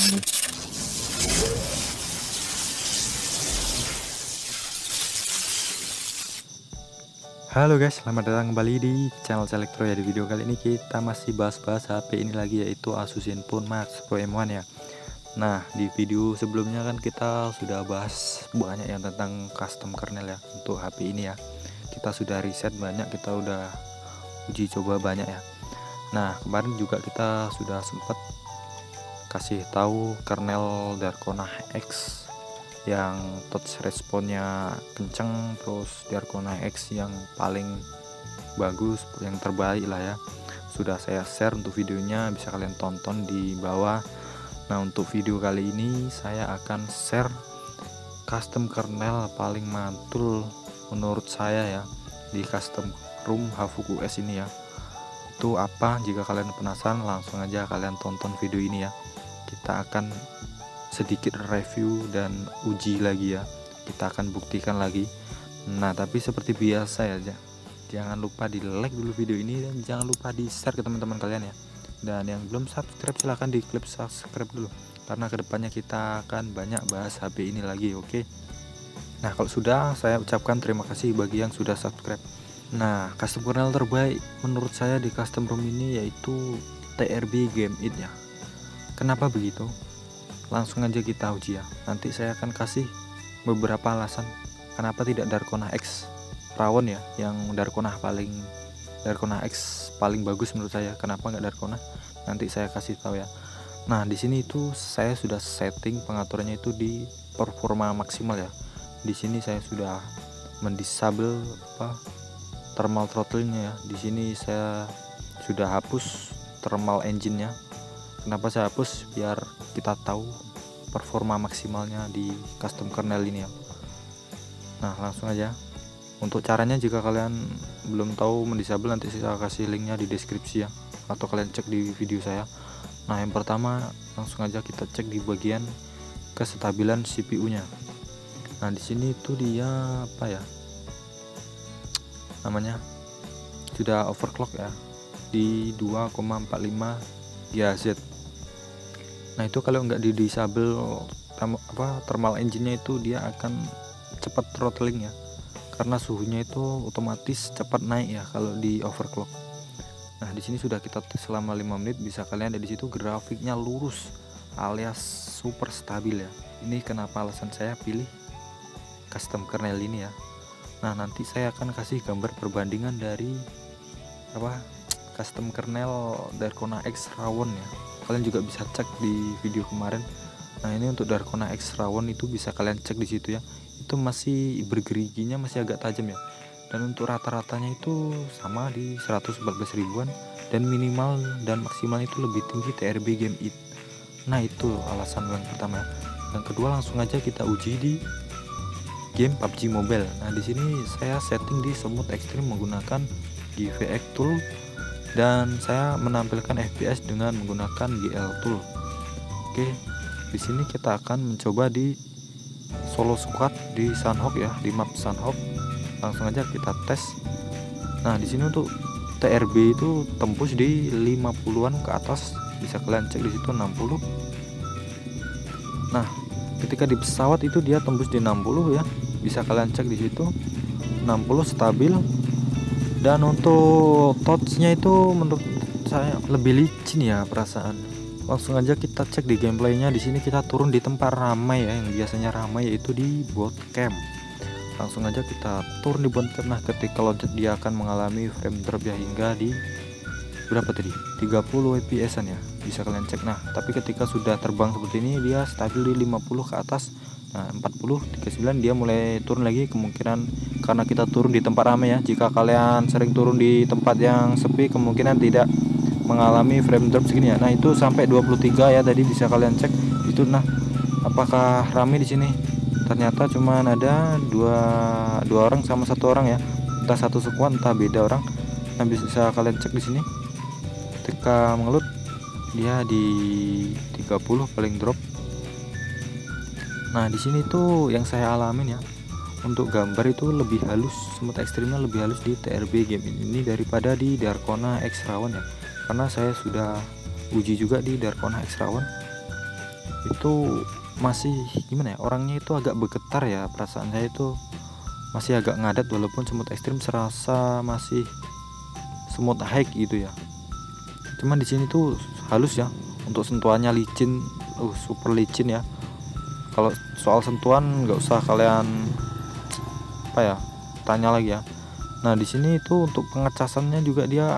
Halo guys, selamat datang kembali di channel Selektro ya. Di video kali ini kita masih bahas-bahas HP ini lagi, yaitu Asus ZenFone Max Pro M1 ya. Nah, di video sebelumnya kan kita sudah bahas banyak yang tentang custom kernel ya untuk HP ini ya. Kita sudah riset banyak, kita udah uji coba banyak ya. Nah, kemarin juga kita sudah sempat kasih tahu kernel Darkona X yang touch responnya kenceng, terus Darkona X yang paling bagus, yang terbaik lah ya. Sudah saya share untuk videonya, bisa kalian tonton di bawah. Nah, untuk video kali ini saya akan share custom kernel paling mantul menurut saya ya di custom room Hafuku S ini ya. Itu apa? Jika kalian penasaran, langsung aja kalian tonton video ini ya. Kita akan sedikit review dan uji lagi ya, kita akan buktikan lagi. Nah, tapi seperti biasa ya, jangan lupa di like dulu video ini dan jangan lupa di share ke teman-teman kalian ya. Dan yang belum subscribe silahkan di klik subscribe dulu, karena kedepannya kita akan banyak bahas HP ini lagi. Oke. Nah, kalau sudah, saya ucapkan terima kasih bagi yang sudah subscribe. Nah, custom kernel terbaik menurut saya di custom room ini yaitu TRB Game It ya. Kenapa begitu? Langsung aja kita uji ya. Nanti saya akan kasih beberapa alasan kenapa tidak Darkona X rawon ya, yang Darkona X paling bagus menurut saya. Kenapa nggak Darkona? Nanti saya kasih tahu ya. Nah, di sini itu saya sudah setting pengaturannya itu di performa maksimal ya. Di sini saya sudah mendisable thermal throttling-nya ya. Di sini saya sudah hapus thermal engine-nya. Kenapa saya hapus? Biar kita tahu performa maksimalnya di custom kernel ini ya. Nah, langsung aja. Untuk caranya, jika kalian belum tahu mendisable, nanti saya kasih linknya di deskripsi ya, atau kalian cek di video saya. Nah, yang pertama langsung aja kita cek di bagian kestabilan CPU-nya. Nah, di sini itu dia apa ya namanya, sudah overclock ya di 2,45 GHz. Nah, itu kalau nggak di disable thermal engine-nya itu dia akan cepat throttling ya, karena suhunya itu otomatis cepat naik ya kalau di overclock. Nah, di sini sudah kita tes selama 5 menit, bisa kalian lihat di situ grafiknya lurus alias super stabil ya. Ini kenapa alasan saya pilih custom kernel ini ya. Nah, nanti saya akan kasih gambar perbandingan dari custom kernel Darkona X rawon ya. Kalian juga bisa cek di video kemarin. Nah, ini untuk Darkona X rawon itu bisa kalian cek di situ ya. Itu masih bergeriginya masih agak tajam ya. Dan untuk rata-ratanya itu sama di 114 ribuan, dan minimal dan maksimal itu lebih tinggi TRB Game It. Nah, itu alasan yang pertama ya. Yang kedua, langsung aja kita uji di game PUBG Mobile. Nah, di sini saya setting di smooth extreme menggunakan GVX tool, dan saya menampilkan FPS dengan menggunakan GL tool. Oke, di sini kita akan mencoba di solo squad di Sanhok ya, di map Sanhok. Langsung aja kita tes. Nah, di sini untuk TRB itu tembus di 50-an ke atas, bisa kalian cek di situ 60. Nah, ketika di pesawat itu dia tembus di 60 ya, bisa kalian cek di situ 60 stabil. Dan untuk touchnya itu menurut saya lebih licin ya perasaan. Langsung aja kita cek di gameplaynya. Di sini kita turun di tempat ramai ya, yang biasanya ramai yaitu di bootcamp. Langsung aja kita turun di bootcamp. Nah, ketika loncat dia akan mengalami frame drop ya, hingga di berapa tadi, 30 fps ya, bisa kalian cek. Nah, tapi ketika sudah terbang seperti ini dia stabil di 50 ke atas. Nah, 40, 39 dia mulai turun lagi, kemungkinan karena kita turun di tempat ramai ya. Jika kalian sering turun di tempat yang sepi, kemungkinan tidak mengalami frame drop segini ya. Nah, itu sampai 23 ya tadi, bisa kalian cek itu. Nah, apakah ramai di sini? Ternyata cuma ada dua orang sama satu orang ya, entah satu squad entah beda orang. Nah, bisa kalian cek di sini. Ketika mengelut dia di 30 paling drop. Nah, di sini tuh yang saya alamin ya, untuk gambar itu lebih halus, smooth ekstrimnya lebih halus di TRB Game ini daripada di Darkona X rawon ya, karena saya sudah uji juga di Darkona X rawon. itu masih gimana ya, orangnya itu agak bergetar ya, perasaan saya itu masih agak ngadat, walaupun semut ekstrim serasa masih semut high gitu ya. Cuman di sini tuh halus ya, untuk sentuhannya licin, super licin ya. Kalau soal sentuhan nggak usah kalian apa ya tanya lagi ya. Nah di sini itu untuk pengecasannya juga dia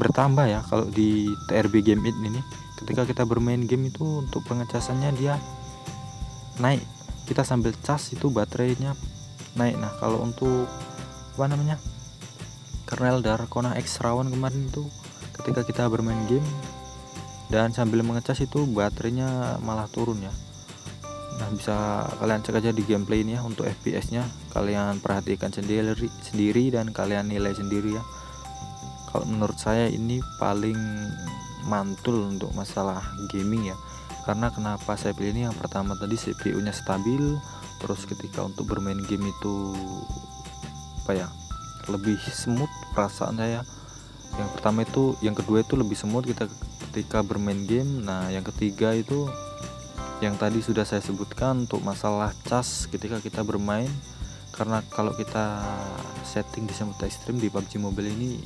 bertambah ya. Kalau di TRB Game It ini, ketika kita bermain game itu untuk pengecasannya dia naik, kita sambil cas itu baterainya naik. Nah kalau untuk apa namanya, kernel Darkona X Rawan kemarin itu ketika kita bermain game dan sambil mengecas itu baterainya malah turun ya. Nah bisa kalian cek aja di gameplay ini ya, untuk FPS nya kalian perhatikan sendiri dan kalian nilai sendiri ya. Kalau menurut saya ini paling mantul untuk masalah gaming ya. Karena kenapa saya pilih ini, yang pertama tadi CPU nya stabil, terus ketika untuk bermain game itu apa ya, lebih smooth perasaan saya. Yang pertama itu, yang kedua itu lebih smooth kita ketika bermain game. Nah yang ketiga itu yang tadi sudah saya sebutkan untuk masalah cas ketika kita bermain. Karena kalau kita setting di semut ekstrim di PUBG Mobile ini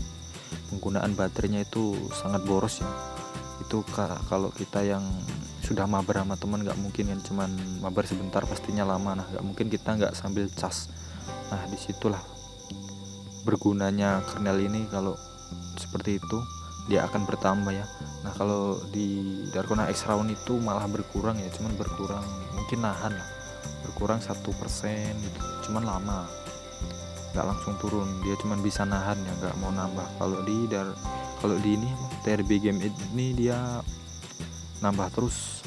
penggunaan baterainya itu sangat boros ya. Itu kalau kita yang sudah mabar sama teman nggak mungkin kan, cuman mabar sebentar pastinya lama. Nah nggak mungkin kita nggak sambil cas. Nah disitulah bergunanya kernel ini. Kalau seperti itu dia akan bertambah ya. Nah kalau di Darkona X Rawan itu malah berkurang ya, cuman berkurang mungkin nahan lah, berkurang 1% gitu, cuman lama, nggak langsung turun, dia cuman bisa nahan ya, nggak mau nambah. Kalau di ini TRB Game ini dia nambah terus,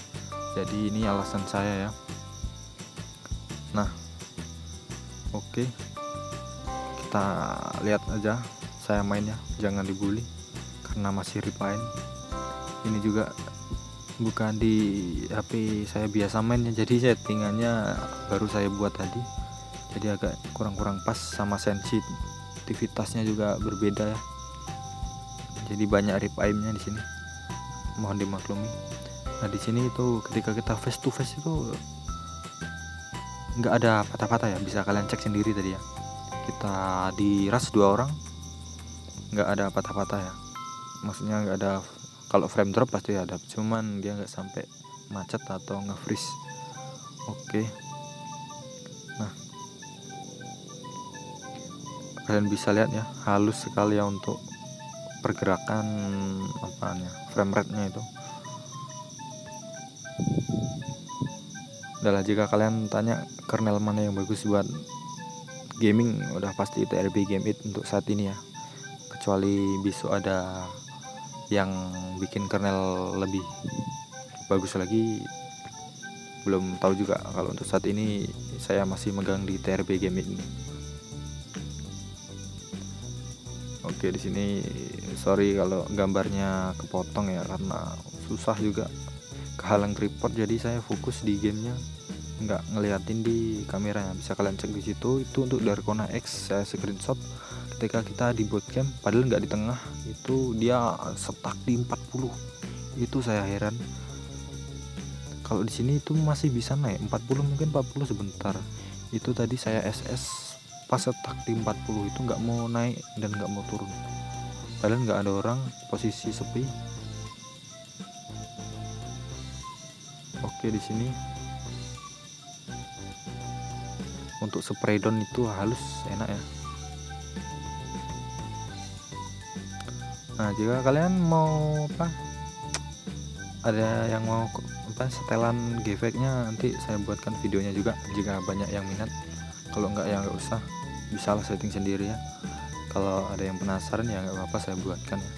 jadi ini alasan saya ya. Nah oke, kita lihat aja saya mainnya, jangan dibully karena masih repaint. Ini juga bukan di HP saya biasa mainnya, jadi settingannya baru saya buat tadi, jadi agak kurang pas, sama sensitivitasnya juga berbeda ya, jadi banyak repaintnya di sini, mohon dimaklumi. Nah di sini itu ketika kita face to face itu nggak ada patah-patah ya, bisa kalian cek sendiri tadi ya. Kita di rush 2 orang nggak ada patah-patah ya, maksudnya nggak ada. Kalau frame drop pasti ada, cuman dia nggak sampai macet atau nge-freeze. Oke. Nah kalian bisa lihat ya, halus sekali ya untuk pergerakan apanya, frame rate nya itu. Adalah jika kalian tanya kernel mana yang bagus buat gaming, udah pasti TRB Game It untuk saat ini ya. Kecuali besok ada yang bikin kernel lebih bagus lagi, belum tahu juga. Kalau untuk saat ini saya masih megang di TRB Game ini. Oke di sini sorry kalau gambarnya kepotong ya, karena susah juga kehalang tripod, jadi saya fokus di gamenya, nggak ngeliatin di kameranya. Bisa kalian cek di situ. Itu untuk Darkona X saya screenshot ketika kita di bootcamp, padahal nggak di tengah, itu dia stuck di 40. Itu saya heran. Kalau di sini itu masih bisa naik 40, mungkin 40 sebentar. Itu tadi saya SS pas stuck di 40 itu nggak mau naik dan nggak mau turun, padahal nggak ada orang, posisi sepi. Oke di sini untuk spray down itu halus, enak ya. Nah jika kalian mau ada yang mau setelan GVX-nya, nanti saya buatkan videonya juga jika banyak yang minat. Kalau enggak ya nggak usah, bisalah setting sendiri ya. Kalau ada yang penasaran ya nggak apa-apa, saya buatkan ya.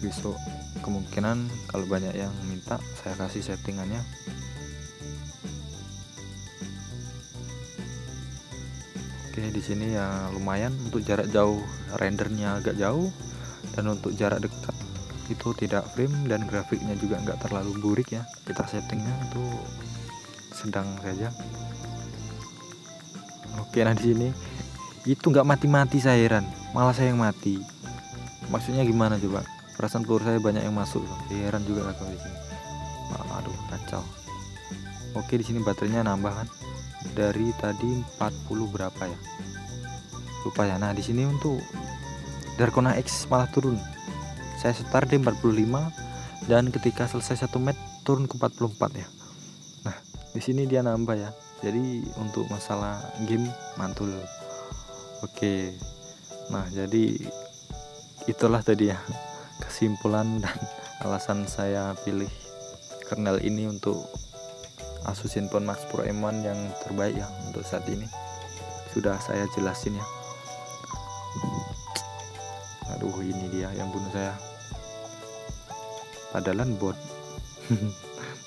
Besok kemungkinan kalau banyak yang minta saya kasih settingannya. Oke di sini ya lumayan, untuk jarak jauh rendernya agak jauh, dan untuk jarak dekat itu tidak frame, dan grafiknya juga nggak terlalu burik ya. Kita settingnya itu sedang saja. Oke nah di sini itu nggak mati-mati, saya heran, malah saya yang mati. Maksudnya gimana coba? Perasaan peluru saya banyak yang masuk, heran juga lah kalau di sini. Aduh kacau. kacau. Oke, di sini baterainya nambah kan dari tadi 40 berapa ya, lupa ya. Nah di sini untuk Darkona X malah turun, saya start di 45 dan ketika selesai 1 match turun ke 44 ya. Nah di sini dia nambah ya, jadi untuk masalah game mantul. Oke, nah jadi itulah tadi ya kesimpulan dan alasan saya pilih kernel ini untuk Asus ZenFone Max Pro M1 yang terbaik ya untuk saat ini. Sudah saya jelasin ya. Aduh, ini dia yang bunuh saya, padahal bot.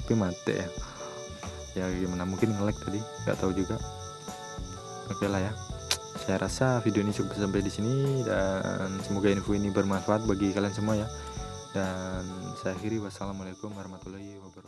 Tapi mati ya. Ya gimana, mungkin nge-lag tadi, nggak tahu juga. Oke lah ya, saya rasa video ini cukup sampai di sini dan semoga info ini bermanfaat bagi kalian semua ya. Dan saya akhiri, wassalamualaikum warahmatullahi wabarakatuh.